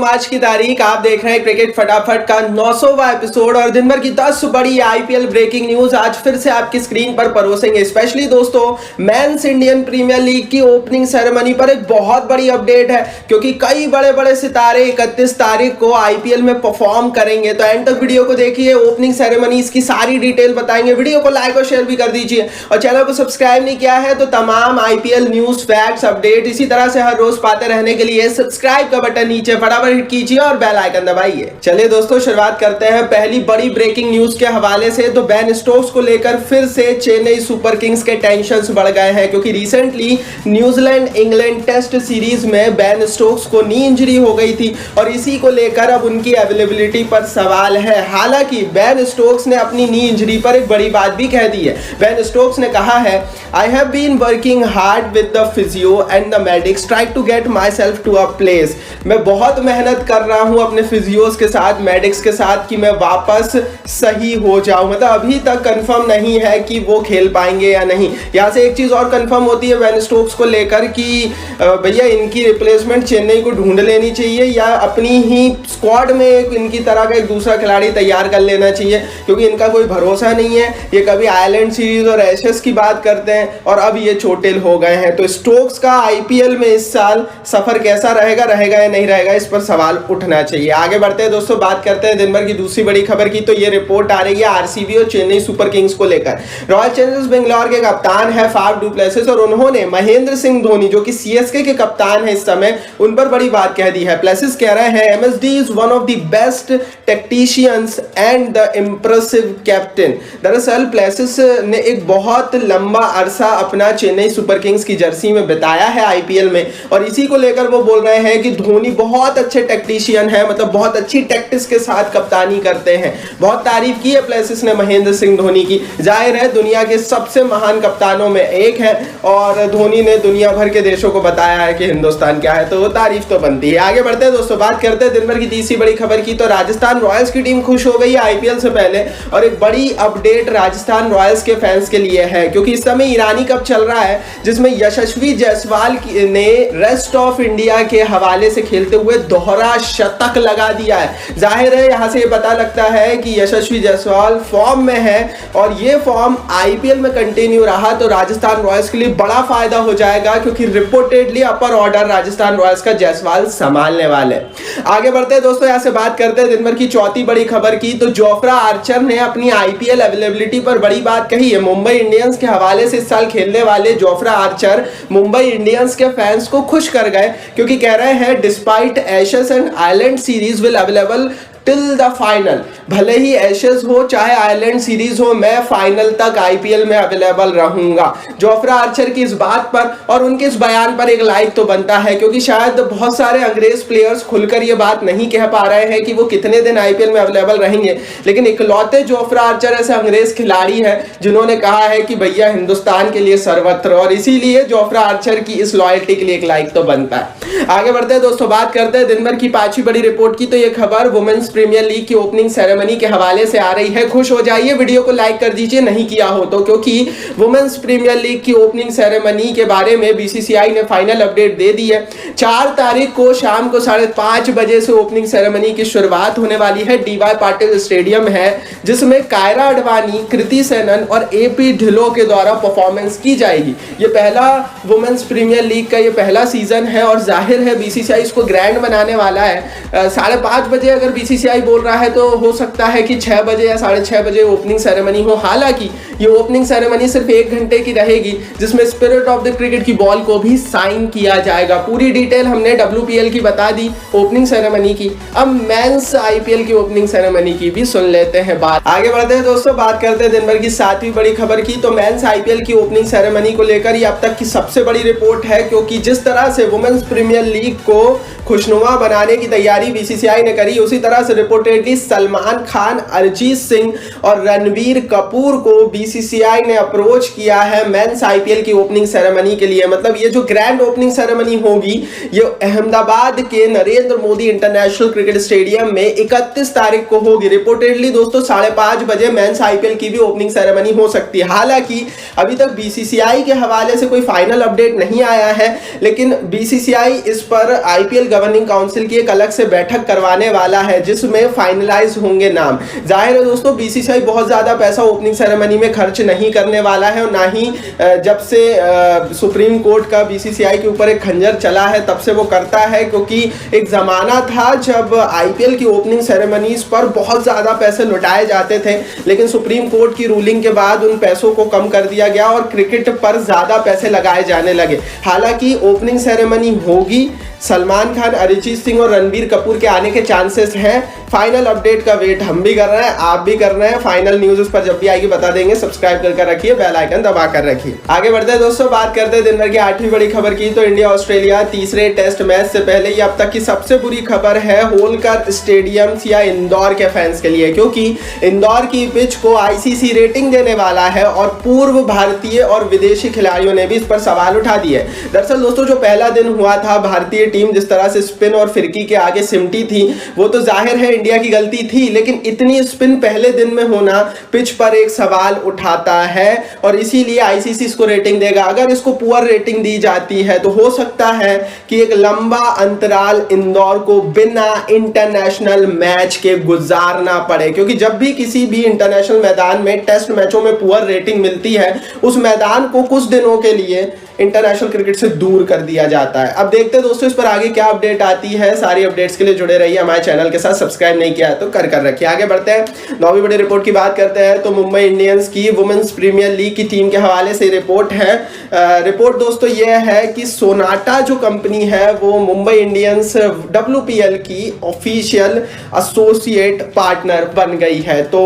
मार्च की तारीख। आप देख रहे हैं क्रिकेट फटाफट का 900वां एपिसोड और दिन भर की 10 बड़ी आईपीएल ब्रेकिंग न्यूज आज फिर से आपकी स्क्रीन पर परोसेंगे। स्पेशली दोस्तों मेंस इंडियन प्रीमियर लीग की ओपनिंग सेरेमनी पर एक बहुत बड़ी अपडेट है, क्योंकि कई बड़े बड़े सितारे 31 तारीख को आईपीएल में परफॉर्म करेंगे। तो एंड तक वीडियो को देखिए, ओपनिंग सेरेमनी इसकी सारी डिटेल बताएंगे। वीडियो को लाइक और शेयर भी कर दीजिए और चैनल को सब्सक्राइब नहीं किया है तो तमाम आईपीएल न्यूज, फैक्ट्स, अपडेट इसी तरह से हर रोज पाते रहने के लिए सब्सक्राइब का बटन नीचे फटाफट हिट कीजिए और बेल आइकन दबाइए। चलिए दोस्तों शुरुआत करते हैं पहली बड़ी ब्रेकिंग न्यूज के हवाले से। तो बेन स्टोक्स को लेकर फिर से चेन्नई सुपर किंग्स के टेंशन्स बढ़ गए हैं, क्योंकि recently New Zealand England test series में बेन स्टोक्स को नी इंजरी हो गई थी और इसी को लेकर अब उनकी अवेलेबिलिटी पर सवाल है। हालांकि बेन स्टोक्स ने अपनी नी इंजरी पर एक बड़ी बात भी कह दी है। बेन स्टोक्स ने कहा है, I have been working hard with the physio and the medics try to get myself to a place. मैं बहुत मेहनत कर रहा हूं अपने फिजियोस के साथ, मेडिक्स के साथ कि मैं वापस सही हो जाऊं। मतलब अभी तक कंफर्म नहीं है कि वो खेल पाएंगे या नहीं। यहां से एक चीज और कंफर्म होती है बेन स्टोक्स को लेकर कि भैया इनकी रिप्लेसमेंट चेन्नई को ढूंढ लेनी चाहिए या अपनी ही स्क्वाड में इनकी तरह का एक दूसरा खिलाड़ी तैयार कर लेना चाहिए, क्योंकि इनका कोई भरोसा नहीं है। ये कभी आयरलैंड सीरीज और एशेस की बात करते हैं और अब ये चोटिल हो गए हैं। तो स्टोक्स का आईपीएल में इस साल सफर कैसा रहेगा या नहीं रहेगा, इस पर सवाल उठना चाहिए। आगे बढ़ते हैं दोस्तों, बात करते हैं दिन भर की दूसरी बड़ी खबर की। तो ये रिपोर्ट आ रही है आरसीबी और चेन्नई सुपर किंग्स को लेकर। रॉयल चैलेंजर्स बेंगलोर के कप्तान है फाफ डू प्लेसिस और उन्होंने महेंद्र सिंह धोनी जो कि सीएसके के कप्तान है इस समय, उन पर बड़ी बात कह दी है। प्लेसिस कह रहे हैं, MSD is one of the best technicians and the impressive captain. दरअसल प्लेसिस ने एक बहुत लंबा अरसा अपना चेन्नई सुपर किंग्स की जर्सी में बिताया है आईपीएल में, और इसी को लेकर वो बोल रहे हैं कि धोनी बहुत अच्छे टेक्नीशियन है, मतलब बहुत अच्छी टैक्टिक्स के साथ कप्तानी करते हैं। बहुत तारीफ की है प्लेसिस ने महेंद्र सिंह धोनी की। जाहिर है दुनिया के सबसे महान कप्तानों में एक है और धोनी ने दुनिया भर के देशों को बताया है कि हिंदुस्तान क्या है, तो वो तारीफ तो बनती है। आगे बढ़ते हैं दोस्तों, बात करते हैं दिन भर की तीसरी बड़ी खबर की। तो राजस्थान रॉयल्स की टीम खुश हो गई है आईपीएल से पहले, और एक बड़ी अपडेट राजस्थान रॉयल्स के फैंस के लिए है, क्योंकि इस समय ईरानी कप चल रहा है जिसमें यशस्वी जायसवाल ने रेस्ट ऑफ इंडिया के हवाले से खेलते हुए दोहरा शतक लगा दिया है। जाहिर है यहां से ये पता लगता है कि यशस्वी जायसवाल फॉर्म में है और ये फॉर्म आईपीएल में कंटिन्यू रहा तो राजस्थान रॉयल्स के लिए बड़ा फायदा हो जाएगा, क्योंकि रिपोर्टेडली अपर ऑर्डर राजस्थान रॉयल्स का जायसवाल संभालने वाले। आगे बढ़ते हैं दोस्तों, यहां से बात करते हैं दिन भर की चौथी बड़ी खबर की। तो जोफ्रा आर्चर ने अपनी आईपीएल अवेलेबिलिटी पर बड़ी बात कही है। मुंबई इंडियंस के हवाले से इस साल खेलने वाले जोफ्रा आर्चर मुंबई इंडियंस के फैंस को खुश कर गए, क्योंकि कह रहे हैं despite ashes and Ireland series will available till the final. भले ही एशेस हो चाहे आयरलैंड सीरीज हो, मैं फाइनल तक आईपीएल में अवेलेबल रहूंगा। जोफ्रा आर्चर की इस बात पर और उनके इस बयान पर एक लाइक तो बनता है, क्योंकि शायद बहुत सारे अंग्रेज प्लेयर्स खुलकर ये बात नहीं कह पा रहे हैं कि वो कितने दिन आईपीएल में अवेलेबल रहेंगे, लेकिन इकलौते जोफ्रा आर्चर ऐसे अंग्रेज खिलाड़ी हैं जिन्होंने कहा है कि भैया हिंदुस्तान के लिए सर्वत्र, और इसीलिए जोफ्रा आर्चर की इस लॉयल्टी के लिए एक लाइक तो बनता है। आगे बढ़ते हैं दोस्तों, बात करते हैं दिन भर की पांचवी बड़ी रिपोर्ट की। तो ये खबर वुमेन्स प्रीमियर लीग की ओपनिंग सेरेमनी के हवाले से आ रही है। खुश हो जाइए, वीडियो को लाइक कर दीजिए नहीं किया हो तो, क्योंकि वुमेन्स प्रीमियर लीग की ओपनिंग सेरेमनी के बारे में बीसीसीआई ने फाइनल अपडेट दे दी है। 4 तारीख को शाम को 5:30 बजे से ओपनिंग सेरेमनी की शुरुआत होने वाली है। डीवाई पाटिल स्टेडियम है जिसमें कायरा अडवाणी, कृति सेनन और एपी ढिल्लों के द्वारा परफॉर्मेंस की जाएगी। ये पहला वुमेन्स प्रीमियर लीग का ये पहला सीजन है और जाहिर है बीसीसीआई इसको ग्रैंड बनाने वाला है। 5:30 बजे अगर बीसीसीआई बोल रहा है तो हो सकता है कि 6 बजे या 6:30 बजे ओपनिंग सेरेमनी हो। हालांकि ये ओपनिंग सेरेमनी सिर्फ 1 घंटे की रहेगी, जिसमें स्पिरिट ऑफ द क्रिकेट की बॉल को भी साइन किया जाएगा। पूरी डिटेल हमने डब्ल्यूपीएल की बता दी ओपनिंग सेरेमनी की। अब मेंस आईपीएल की ओपनिंग सेरेमनी की भी सुन लेते हैं बात। आगे बढ़ते हैं दोस्तों, बात करते हैं दिन भर की 7वीं बड़ी खबर की। तो मेंस आईपीएल की ओपनिंग सेरेमनी को लेकर ये अब तक की सबसे बड़ी रिपोर्ट है, क्योंकि जिस तरह से वुमेन्स प्रीमियर लीग को खुशनुमा बनाने की तैयारी बीसीसीआई ने करी, उसी तरह से रिपोर्टेडली सलमान खान, अरिजीत सिंह और रणबीर कपूर को बीसीसीआई ने अप्रोच किया है मेंस आईपीएल की ओपनिंग सेरेमनी के लिए। मतलब ये जो ग्रैंड ओपनिंग सेरेमनी होगी ये अहमदाबाद के Narendra Modi international cricket stadium में 31 तारीख को होगी। रिपोर्टेडली दोस्तों 5:30 बजे मेंस आईपीएल की भी ओपनिंग सेरेमनी हो सकती है। हालांकि अभी तक बीसीसीआई के हवाले से कोई फाइनल अपडेट नहीं आया है, लेकिन बीसीसीआई इस पर आईपीएल गवर्निंग काउंसिल की एक अलग से बैठक करवाने वाला है जिसमें फाइनलाइज होंगे नाम। जाहिर है दोस्तों बीसीसीआई बहुत ज्यादा पैसा ओपनिंग सेरेमनी में खर्च नहीं करने वाला है और ना ही जब से सुप्रीम कोर्ट का बीसीसीआई के ऊपर एक खंजर चला है तब से वो करता है, क्योंकि एक जमाना था जब आईपीएल की ओपनिंग सेरेमनीज पर बहुत ज्यादा पैसे लुटाए जाते थे, लेकिन सुप्रीम कोर्ट की रूलिंग के बाद उन पैसों को कम कर दिया गया और क्रिकेट पर ज्यादा पैसे लगाए जाने लगे। हालांकि ओपनिंग सेरेमनी होगी, सलमान खान, अरिजीत सिंह और रणबीर कपूर के आने के चांसेस हैं। फाइनल अपडेट का वेट हम भी कर रहे हैं, आप भी कर रहे हैं। फाइनल न्यूज उस पर जब भी आएगी बता देंगे। सब्सक्राइब करके रखिए, बेल आइकन दबा कर रखिए। आगे बढ़ते हैं दोस्तों, बात करते हैं दिन भर की 8वीं बड़ी खबर की। तो इंडिया ऑस्ट्रेलिया तीसरे टेस्ट मैच से पहले ये अब तक की सबसे बुरी खबर है होलकर स्टेडियम या इंदौर के फैंस के लिए, क्योंकि इंदौर की पिच को आईसीसी रेटिंग देने वाला है और पूर्व भारतीय और विदेशी खिलाड़ियों ने भी इस पर सवाल उठा दिए। दरअसल दोस्तों जो पहला दिन हुआ था, भारतीय टीम जिस तरह से स्पिन और फिरकी के आगे सिमटी थी वो तो जाहिर है इंडिया की गलती थी, लेकिन इतनी स्पिन पहले दिन में होना पिच पर एक सवाल उठाता है और इसीलिए आईसीसी इसको रेटिंग देगा। अगर इसको पुअर रेटिंग दी जाती है तो हो सकता है कि एक लंबा अंतराल इंदौर को बिना इंटरनेशनल मैच के गुजारना पड़े, क्योंकि जब भी किसी भी इंटरनेशनल मैदान में टेस्ट मैचों में पुअर रेटिंग मिलती है उस मैदान को कुछ दिनों के लिए इंटरनेशनल क्रिकेट से दूर कर दिया जाता है। अब देखते हैं दोस्तों इस पर आगे क्या अपडेट आती है। सारी अपडेट्स के लिए जुड़े रहिए हमारे चैनल के साथ, सब्सक्राइब नहीं किया है तो कर रखिए। आगे बढ़ते हैं, 9वीं बड़ी रिपोर्ट की बात करते हैं। तो मुंबई इंडियंस की वुमेन्स प्रीमियर लीग की टीम के हवाले से रिपोर्ट है। रिपोर्ट दोस्तों यह है कि सोनाटा जो कंपनी है वो मुंबई इंडियंस WPL की ऑफिशियल एसोसिएट पार्टनर बन गई है। तो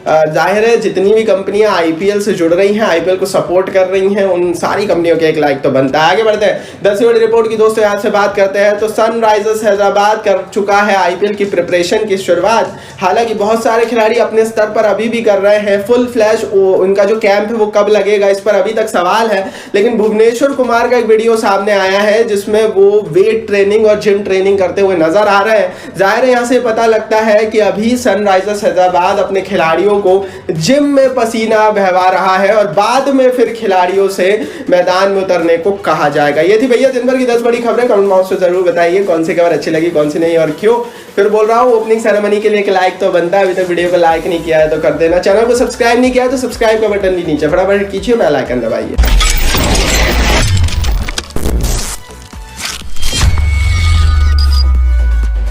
जाहिर है जितनी भी कंपनियां आईपीएल से जुड़ रही हैं, आईपीएल को सपोर्ट कर रही हैं, उन सारी कंपनियों के एक लाइक तो बनता है। आगे बढ़ते हैं, 10वीं बड़ी रिपोर्ट की दोस्तों यहाँ से बात करते हैं। तो सनराइजर्स हैदराबाद कर चुका है आईपीएल की प्रिपरेशन की शुरुआत। हालांकि बहुत सारे खिलाड़ी अपने स्तर पर अभी भी कर रहे हैं फुल फ्लैश। उनका जो कैंप है वो कब लगेगा इस पर अभी तक सवाल है, लेकिन भुवनेश्वर कुमार का एक वीडियो सामने आया है जिसमें वो वेट ट्रेनिंग और जिम ट्रेनिंग करते हुए नजर आ रहे हैं। जाहिर है यहाँ से पता लगता है कि अभी सनराइजर्स हैदराबाद अपने खिलाड़ियों को जिम में पसीना बहवा रहा है और बाद में फिर खिलाड़ियों से मैदान में उतरने को कहा जाएगा। ये थी भैया दिन भर की 10 बड़ी खबरें। कमेंट बॉक्स में जरूर बताइए कौन सी खबर अच्छी लगी, कौन सी नहीं और क्यों। फिर बोल रहा हूँ ओपनिंग सेरेमनी के लिए एक लाइक तो बनता है, अभी तक वीडियो को लाइक नहीं किया है तो कर देना। चैनल को सब्सक्राइब नहीं किया है तो सब्सक्राइब का बटन भी नीचे फटाफट कीजिए, बेल आइकन दबाइए।